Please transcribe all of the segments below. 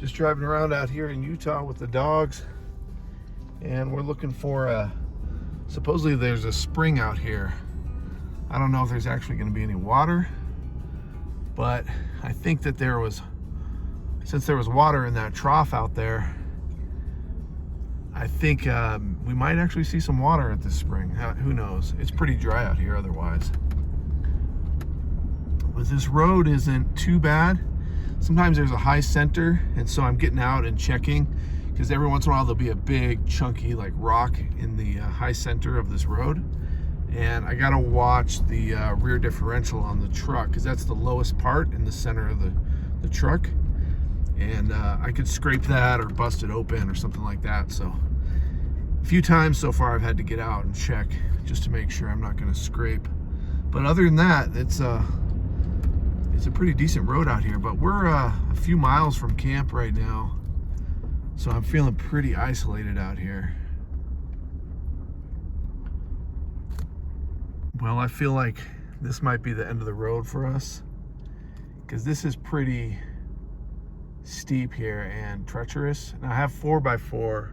Just driving around out here in Utah with the dogs, and we're looking for supposedly there's a spring out here. I don't know if there's actually going to be any water, but I think that since there was water in that trough out there, I think we might actually see some water at this spring. Who knows? It's pretty dry out here otherwise. But this road isn't too bad. Sometimes there's a high center, and so I'm getting out and checking, because every once in a while there'll be a big chunky like rock in the high center of this road, and I gotta watch the rear differential on the truck, because that's the lowest part in the center of the truck, and I could scrape that or bust it open or something like that. So a few times so far I've had to get out and check just to make sure I'm not going to scrape. But other than that, it's a pretty decent road out here. But we're a few miles from camp right now, so I'm feeling pretty isolated out here. Well, I feel like this might be the end of the road for us, because this is pretty steep here and treacherous. Now I have 4x4,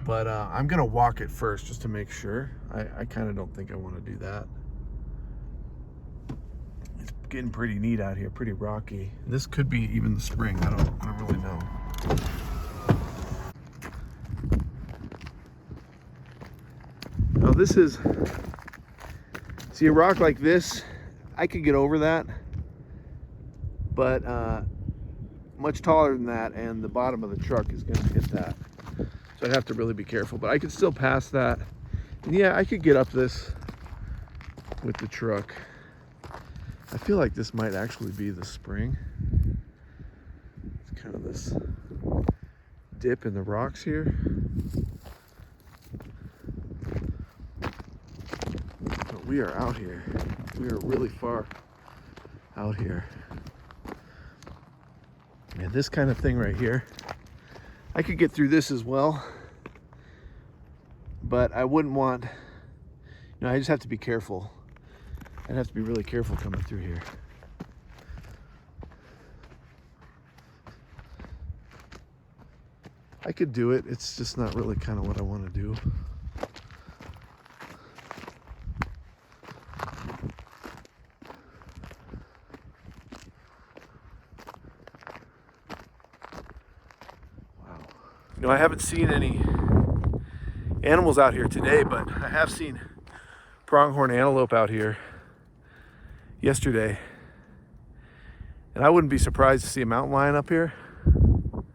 but I'm gonna walk it first just to make sure. I kind of don't think I want to do that. It's getting pretty neat out here, pretty rocky. This could be even the spring. I don't really know. Now this is, see, a rock like this, I could get over that, but much taller than that, and the bottom of the truck is going to hit that. So I'd have to really be careful, but I could still pass that. And yeah, I could get up this with the truck. I feel like this might actually be the spring. It's kind of this dip in the rocks here. But we are out here. We are really far out here. And this kind of thing right here, I could get through this as well, but I wouldn't want, I just have to be careful. I'd have to be really careful coming through here. I could do it, it's just not really kind of what I want to do. I haven't seen any animals out here today, but I have seen pronghorn antelope out here yesterday. And I wouldn't be surprised to see a mountain lion up here. And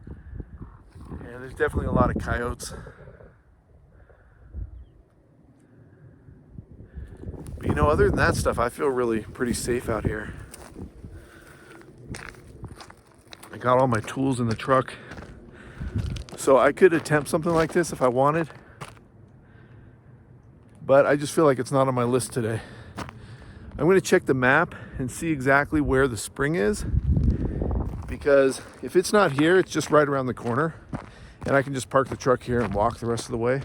there's definitely a lot of coyotes. But other than that stuff, I feel really pretty safe out here. I got all my tools in the truck, so I could attempt something like this if I wanted, but I just feel like it's not on my list today. I'm going to check the map and see exactly where the spring is, because if it's not here, it's just right around the corner, and I can just park the truck here and walk the rest of the way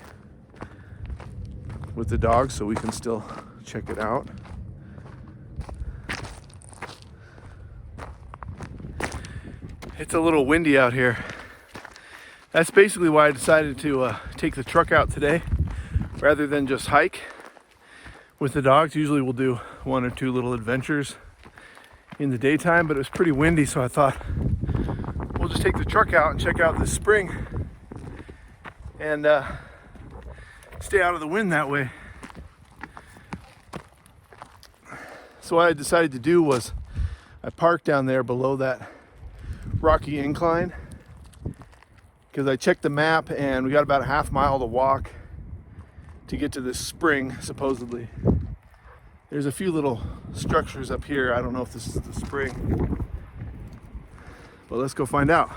with the dogs, so we can still check it out. It's a little windy out here. That's basically why I decided to take the truck out today rather than just hike with the dogs. Usually we'll do one or two little adventures in the daytime, but it was pretty windy, so I thought we'll just take the truck out and check out this spring and stay out of the wind that way. So what I decided to do was I parked down there below that rocky incline, because I checked the map and we got about a half mile to walk to get to this spring, supposedly. There's a few little structures up here. I don't know if this is the spring, but let's go find out.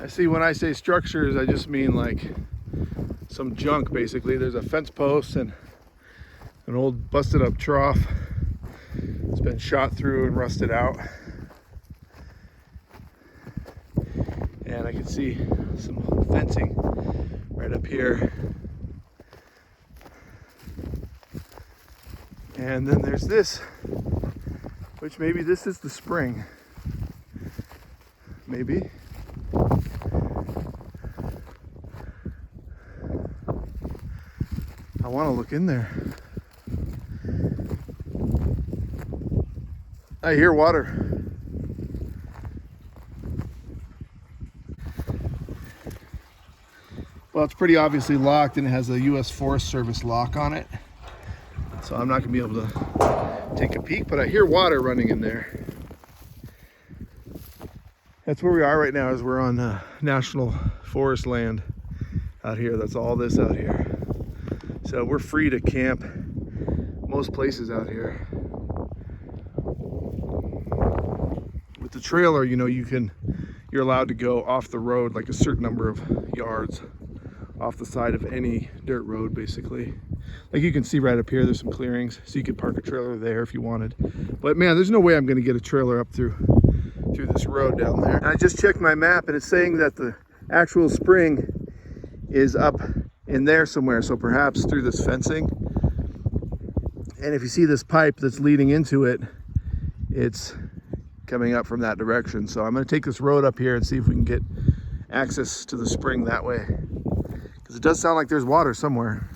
I see, when I say structures, I just mean like some junk, basically. There's a fence post and an old busted up trough. It's been shot through and rusted out. And I can see some fencing right up here. And then there's this, which maybe this is the spring. maybe. I want to look in there. I hear water. Well, it's pretty obviously locked and it has a U.S. Forest Service lock on it. So I'm not gonna be able to take a peek, but I hear water running in there. That's where we are right now, is we're on national forest land out here. That's all this out here. So we're free to camp most places out here. With the trailer, you know, you're allowed to go off the road like a certain number of yards off the side of any dirt road, basically. Like you can see right up here, there's some clearings, so you could park a trailer there if you wanted. But man, there's no way I'm gonna get a trailer up through this road down there. And I just checked my map and it's saying that the actual spring is up in there somewhere, so perhaps through this fencing. And if you see this pipe that's leading into it, it's coming up from that direction. So I'm gonna take this road up here and see if we can get access to the spring that way, because it does sound like there's water somewhere.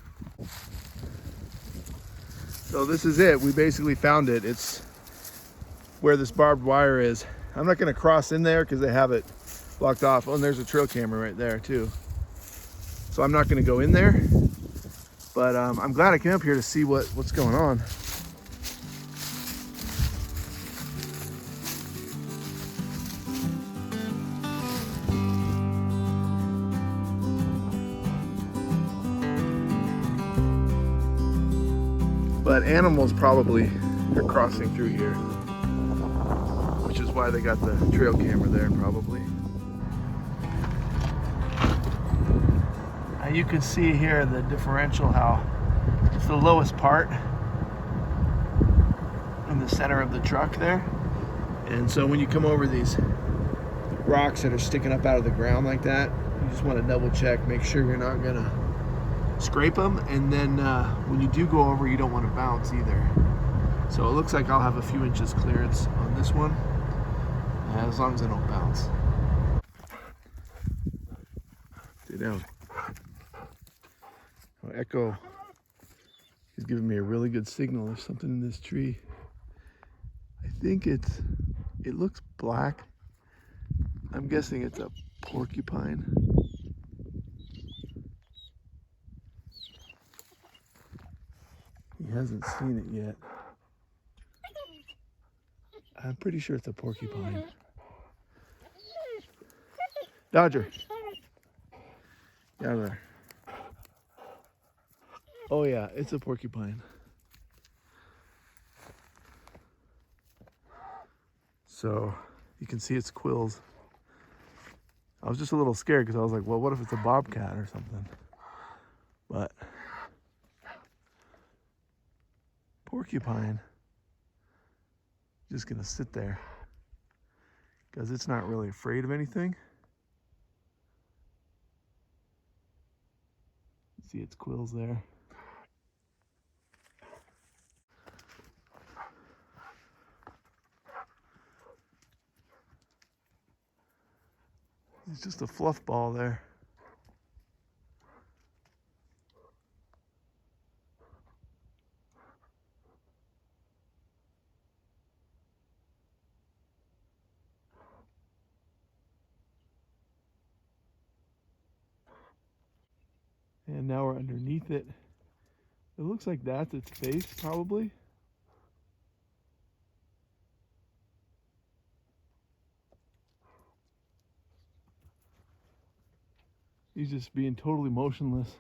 So this is it. We basically found it. It's where this barbed wire is. I'm not going to cross in there because they have it blocked off. Oh, and there's a trail camera right there too. So I'm not going to go in there. But I'm glad I came up here to see what's going on. But animals probably are crossing through here, which is why they got the trail camera there, probably. Now you can see here the differential, how it's the lowest part in the center of the truck there. And so when you come over these rocks that are sticking up out of the ground like that, you just want to double check, make sure you're not gonna scrape them, and then when you do go over, you don't want to bounce either. So it looks like I'll have a few inches clearance on this one, as long as I don't bounce. Stay down. Oh, Echo is giving me a really good signal. There's something in this tree. I think it looks black. I'm guessing it's a porcupine. He hasn't seen it yet. I'm pretty sure it's a porcupine. Dodger. Yeah, there. Oh yeah, it's a porcupine. So you can see its quills. I was just a little scared because I was like, well, what if it's a bobcat or something? But porcupine, just gonna sit there because it's not really afraid of anything. See its quills there. It's just a fluff ball there. And now we're underneath it. It looks like that's its face, probably. He's just being totally motionless.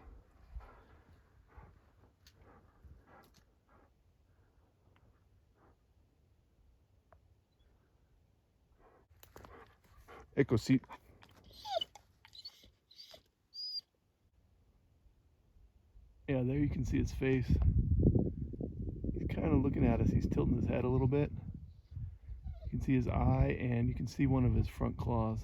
Echo seat. Yeah, there you can see his face. He's kind of looking at us. He's tilting his head a little bit. You can see his eye, and you can see one of his front claws.